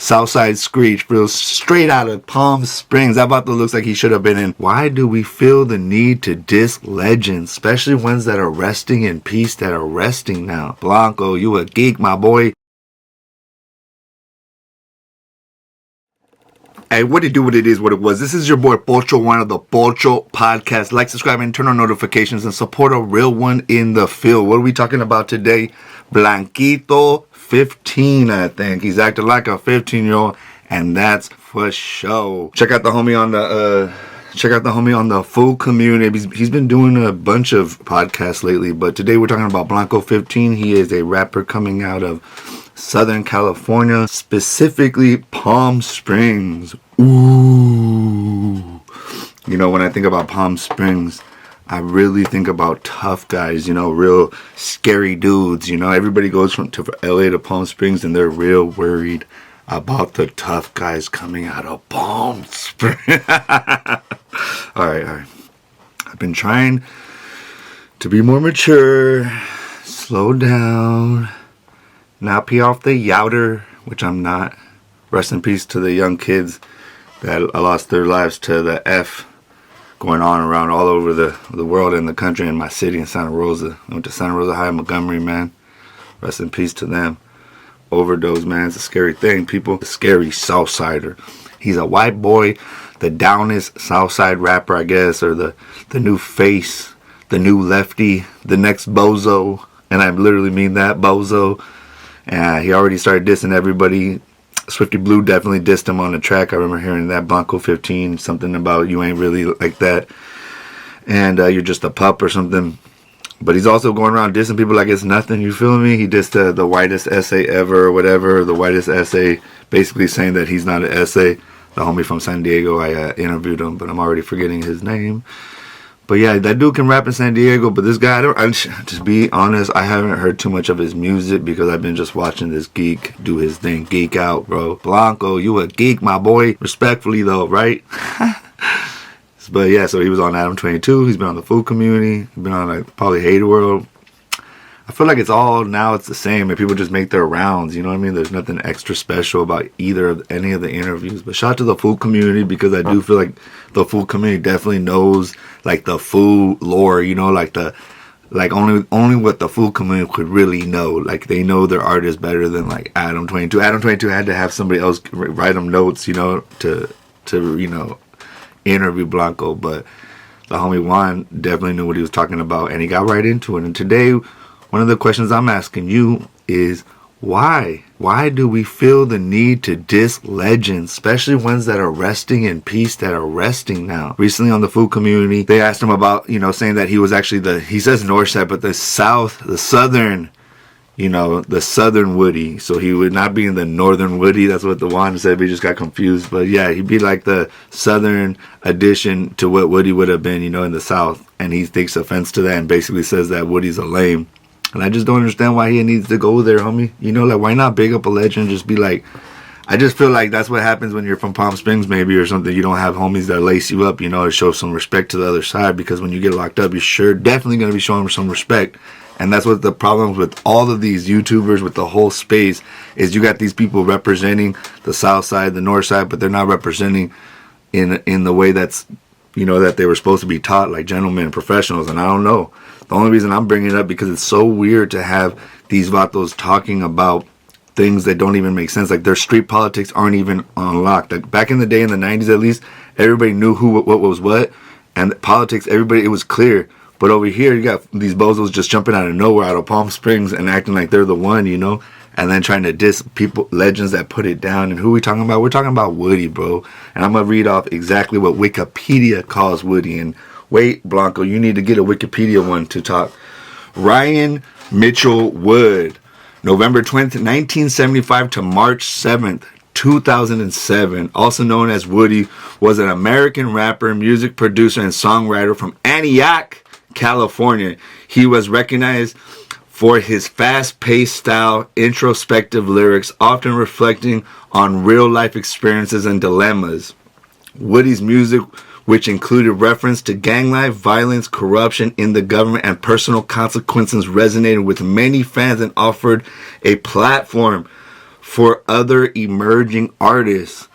Southside SCREECH, real straight out of Palm Springs. That vato looks like he should have been in. Why do we feel the need to diss legends, especially ones that are resting in peace, that are resting now? Blanco, you a geek, my boy. Hey, what it do, what it is, what it was. This is your boy Pocho1 of the Pocho Podcast. Like, subscribe, and turn on notifications and support a real one in the field. What are we talking about today? Blanco15, I think. He's acting like a 15-year-old, and that's for show. Check out the homie on the full community. He's been doing a bunch of podcasts lately, but today we're talking about Blanco15. He is a rapper coming out of Southern California, specifically Palm Springs. Ooh. You know, when I think about Palm Springs, I really think about tough guys, you know, real scary dudes. You know, everybody goes from LA to Palm Springs and they're real worried about the tough guys coming out of Palm Springs. All right. I've been trying to be more mature, slow down, not pee off the youter, which I'm not. Rest in peace to the young kids that lost their lives to the F going on around all over the world and the country and my city in Santa Rosa. I went to Santa Rosa High, Montgomery, man. Rest in peace to them. Overdose, man. It's a scary thing, people. A scary Southsider. He's a white boy, the downest Southside rapper, I guess, or the new face, the new lefty, the next bozo. And I literally mean that, bozo. And he already started dissing everybody. Swifty Blue definitely dissed him on the track. I remember hearing that. Blanco15, something about you ain't really like that. And you're just a pup or something. But he's also going around dissing people like it's nothing. You feel me? He dissed the whitest essay ever or whatever. The whitest essay. Basically saying that he's not an essay. The homie from San Diego, I interviewed him. But I'm already forgetting his name. But yeah, that dude can rap in San Diego, but this guy, to be honest, I haven't heard too much of his music because I've been just watching this geek do his thing. Geek out, bro. Blanco, you a geek, my boy. Respectfully, though, right? But yeah, so he was on Adam 22. He's been on the food community. He's been on probably Hater World. I feel like it's the same, and people just make their rounds, you know what I mean? There's nothing extra special about any of the interviews. But shout out to the food community, because I do feel like the food community definitely knows like the food lore, you know, only what the food community could really know. Like they know their artists better than like Adam 22. Adam 22 had to have somebody else write them notes, you know, to you know, interview Blanco. But the homie Juan definitely knew what he was talking about, and he got right into it. And today, one of the questions I'm asking you is why? Why do we feel the need to diss legends, especially ones that are resting in peace, that are resting now? Recently on the food community, they asked him about, you know, saying that he was actually he says Norte side, but the southern, you know, the southern Woodie. So he would not be in the northern Woodie. That's what the one said, but he just got confused. But yeah, he'd be like the southern addition to what Woodie would have been, you know, in the south. And he takes offense to that and basically says that Woodie's a lame. And I just don't understand why he needs to go there, homie. You know, like, why not big up a legend? Just be like, I just feel like that's what happens when you're from Palm Springs, maybe, or something. You don't have homies that lace you up, you know, to show some respect to the other side. Because when you get locked up, you're definitely going to be showing some respect. And that's what the problems with all of these YouTubers, with the whole space, is you got these people representing the South Side, the North Side, but they're not representing in the way that's, you know, that they were supposed to be taught, like gentlemen and professionals. And I don't know. The only reason I'm bringing it up because it's so weird to have these vatos talking about things that don't even make sense. Like their street politics aren't even unlocked. Like back in the day, in the 90s at least, everybody knew what was what. And politics, it was clear. But over here, you got these bozos just jumping out of nowhere, out of Palm Springs, and acting like they're the one, you know? And then trying to diss people, legends that put it down. And who are we talking about? We're talking about Woodie, bro. And I'm going to read off exactly what Wikipedia calls Woodie. And wait, Blanco, you need to get a Wikipedia one to talk. Ryan Mitchell Wood, November 20th, 1975 to March 7th, 2007, also known as Woodie, was an American rapper, music producer, and songwriter from Antioch, California. He was recognized for his fast-paced style, introspective lyrics, often reflecting on real-life experiences and dilemmas. Woodie's music, which included reference to gang life, violence, corruption in the government, and personal consequences, resonated with many fans and offered a platform for other emerging artists.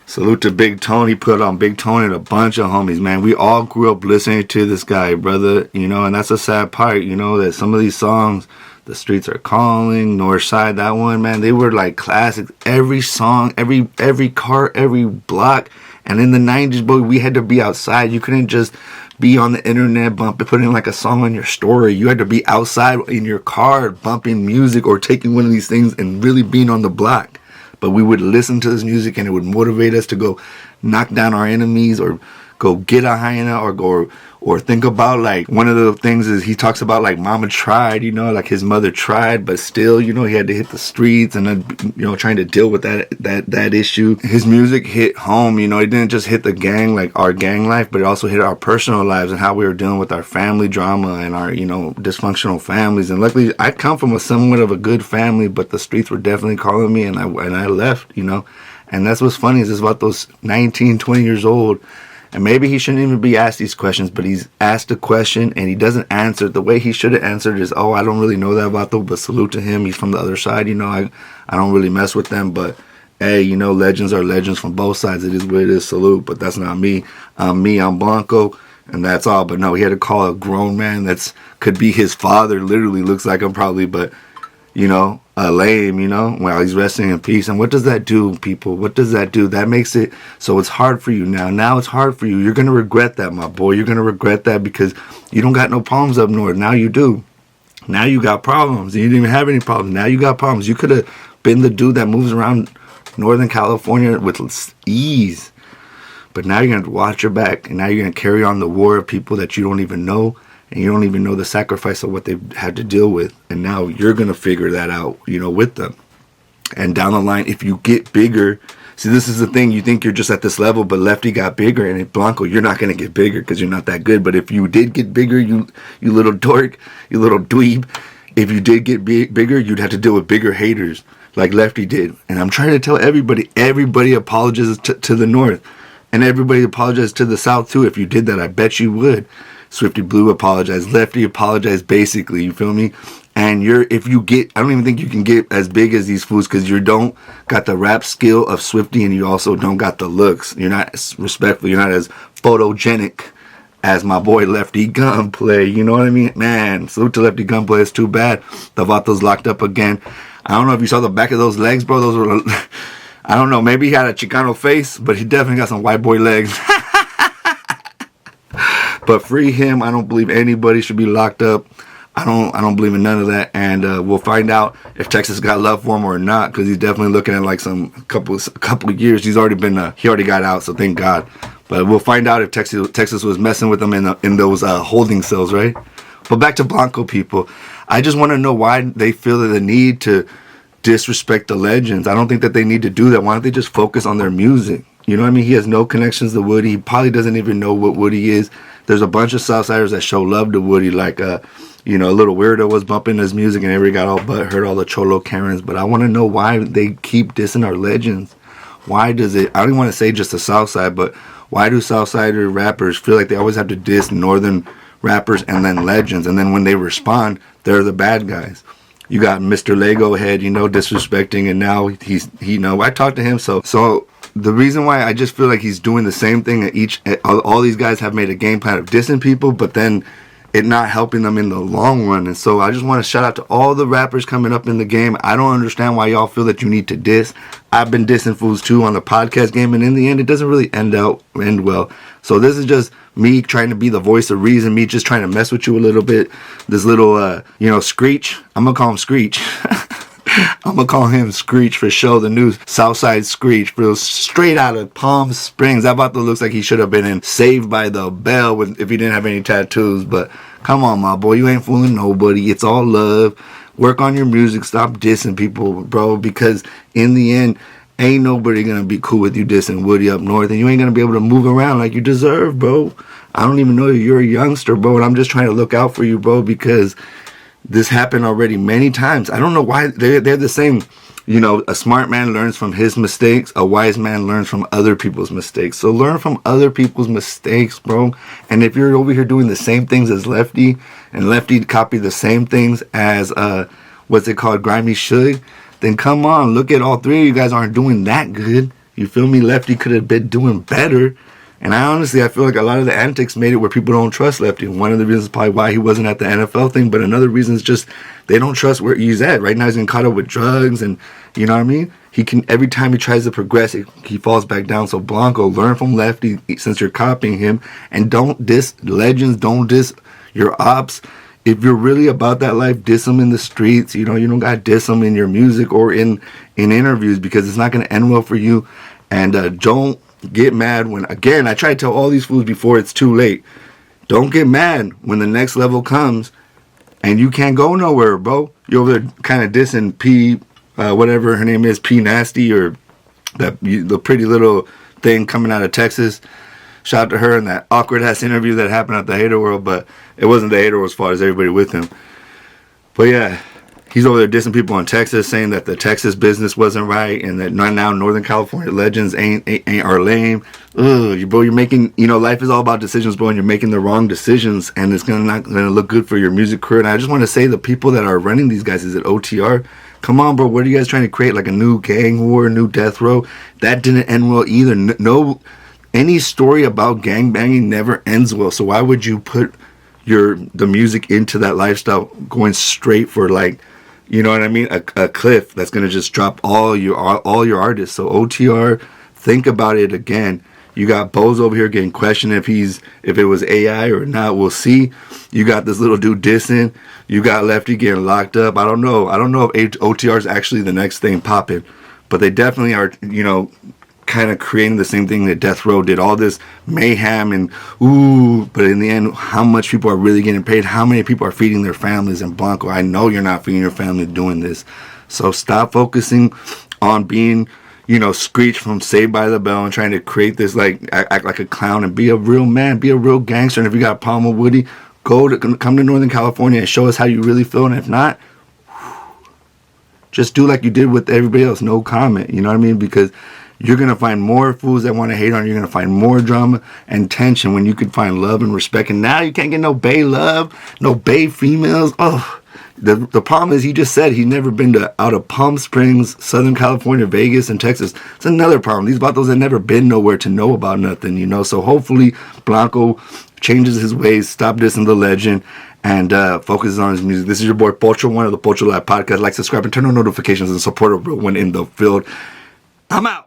Salute to Big Tony. Put on Big Tony and a bunch of homies, man. We all grew up listening to this guy, brother. You know, and that's a sad part, you know, that some of these songs, The Streets Are Calling, North Side, that one, man, they were like classics. Every song, every car, every block. And in the 90s, boy, we had to be outside. You couldn't just be on the internet putting like a song on your story. You had to be outside in your car bumping music or taking one of these things and really being on the block. But we would listen to this music and it would motivate us to go knock down our enemies or go get a hyena or think about, like, one of the things is he talks about, like, mama tried, you know, like his mother tried, but still, you know, he had to hit the streets and then, you know, trying to deal with that issue. His music hit home, you know, it didn't just hit the gang, like our gang life, but it also hit our personal lives and how we were dealing with our family drama and our, you know, dysfunctional families. And luckily I come from a somewhat of a good family, but the streets were definitely calling me and I left, you know. And that's what's funny is it's about those 19, 20 years old. And maybe he shouldn't even be asked these questions, but he's asked a question and he doesn't answer. The way he should have answered is, oh, I don't really know that about them, but salute to him. He's from the other side, you know. I don't really mess with them, but hey, you know, legends are legends from both sides. It is what it is, salute, but that's not me. I'm Blanco, and that's all. But no, he had to call a grown man that's could be his father, literally looks like him probably, but, you know, lame, you know, while he's resting in peace. And what does that do, people? What does that do? That makes it so it's hard for you now. Now it's hard for you. You're going to regret that, my boy. You're going to regret that because you don't got no problems up north. Now you do. Now you got problems. You didn't even have any problems. Now you got problems. You could have been the dude that moves around Northern California with ease. But now you're going to watch your back. And now you're going to carry on the war of people that you don't even know. And you don't even know the sacrifice of what they've had to deal with. And now you're going to figure that out, you know, with them. And down the line, if you get bigger, see, this is the thing. You think you're just at this level, but Lefty got bigger. And Blanco, you're not going to get bigger because you're not that good. But if you did get bigger, you little dork, you little dweeb, if you did get bigger, you'd have to deal with bigger haters like Lefty did. And I'm trying to tell everybody apologizes to the North. And everybody apologizes to the South, too. If you did that, I bet you would. Swifty Blue apologized. Lefty apologized, basically. You feel me? And if you get, I don't even think you can get as big as these fools because you don't got the rap skill of Swifty and you also don't got the looks. You're not as respectful. You're not as photogenic as my boy Lefty Gunplay. You know what I mean? Man, salute to Lefty Gunplay. It's too bad. The Vato's locked up again. I don't know if you saw the back of those legs, bro. Those were, I don't know. Maybe he had a Chicano face, but he definitely got some white boy legs. But free him. I don't believe anybody should be locked up. I don't believe in none of that. And we'll find out if Texas got love for him or not, because he's definitely looking at like some couple of years. He's already been he already got out, so thank God. But we'll find out if Texas was messing with him in those holding cells, right? But back to Blanco, people. I just want to know why they feel the need to disrespect the legends. I don't think that they need to do that. Why don't they just focus on their music? You know what I mean? He has no connections to Woodie. He probably doesn't even know what Woodie is. There's a bunch of Southsiders that show love to Woodie, like, you know, a little weirdo was bumping his music and everybody got all but heard all the Cholo Karens. But I want to know why they keep dissing our legends. Why does it, I don't want to say just the Southside, but why do Southsider rappers feel like they always have to diss Northern rappers and then legends? And then when they respond, they're the bad guys. You got Mr. Lego Head, you know, disrespecting, and now you know, I talked to him, so the reason why I just feel like he's doing the same thing at all these guys have made a game plan of dissing people, but then it not helping them in the long run. And so I just want to shout out to all the rappers coming up in the game. I don't understand why y'all feel that you need to diss. I've been dissing fools too on the podcast game, and in the end, it doesn't really end well. So this is just me trying to be the voice of reason, me just trying to mess with you a little bit. This little, you know, Screech. I'm going to call him Screech. I'm going to call him Screech for show. The new Southside Screech, bro. Straight out of Palm Springs. That about to looks like he should have been in Saved by the Bell if he didn't have any tattoos. But come on, my boy. You ain't fooling nobody. It's all love. Work on your music. Stop dissing people, bro. Because in the end, ain't nobody going to be cool with you dissing Woodie up north. And you ain't going to be able to move around like you deserve, bro. I don't even know if you're a youngster, bro. And I'm just trying to look out for you, bro. Because this happened already many times. I don't know why they're the same. You know, a smart man learns from his mistakes. A wise man learns from other people's mistakes. So learn from other people's mistakes, bro. And if you're over here doing the same things as Lefty, and Lefty copied the same things as, what's it called, Grimy Suge, then come on, look at all three of you guys aren't doing that good. You feel me? Lefty could have been doing better. And I feel like a lot of the antics made it where people don't trust Lefty. And one of the reasons probably why he wasn't at the NFL thing, but another reason is just they don't trust where he's at. Right now he's getting caught up with drugs, and you know what I mean? He can, every time he tries to progress, he falls back down. So Blanco, learn from Lefty since you're copying him, and don't diss legends, don't diss your ops. If you're really about that life, diss them in the streets. You know, you don't gotta diss them in your music or in interviews, because it's not gonna end well for you. And don't get mad when, again, I try to tell all these fools before it's too late. Don't get mad when the next level comes and you can't go nowhere, bro. You're over there kind of dissing P, whatever her name is, P Nasty, or the pretty little thing coming out of Texas. Shout out to her and that awkward ass interview that happened at the Hater World, but it wasn't the Hater World as far as everybody with him. But yeah, he's over there dissing people in Texas, saying that the Texas business wasn't right, and that now Northern California legends are lame. Ugh, bro, you're making, you know, life is all about decisions, bro, and you're making the wrong decisions, and it's not gonna look good for your music career. And I just want to say, the people that are running these guys, is it OTR? Come on, bro, what are you guys trying to create? Like a new gang war, new death row? That didn't end well either. No, any story about gang banging never ends well. So why would you put the music into that lifestyle, going straight for, like, you know what I mean, a cliff that's gonna just drop all your artists? So OTR, think about it again. You got Boz over here getting questioned if it was AI or not. We'll see. You got this little dude dissing. You got Lefty getting locked up. I don't know if OTR is actually the next thing popping, but they definitely are, you know, kind of creating the same thing that Death Row did. All this mayhem and but in the end, how much people are really getting paid? How many people are feeding their families? And Blanco, I know you're not feeding your family doing this. So stop focusing on being, you know, Screech from Saved by the Bell and trying to create this, like, act like a clown, and be a real man, be a real gangster. And if you got a problem with Woodie, come to Northern California and show us how you really feel. And if not, just do like you did with everybody else, no comment. You know what I mean? Because you're going to find more fools that want to hate on you. You're going to find more drama and tension when you could find love and respect. And now you can't get no bae love, no bae females. Oh, the problem is, he just said he's never been out of Palm Springs, Southern California, Vegas, and Texas. It's another problem. These vatos have never been nowhere to know about nothing, you know. So hopefully Blanco changes his ways, stop dissing the legend, and focuses on his music. This is your boy Pocho1 of the Pocho Live Podcast. Like, subscribe, and turn on notifications, and support a real one in the field. I'm out.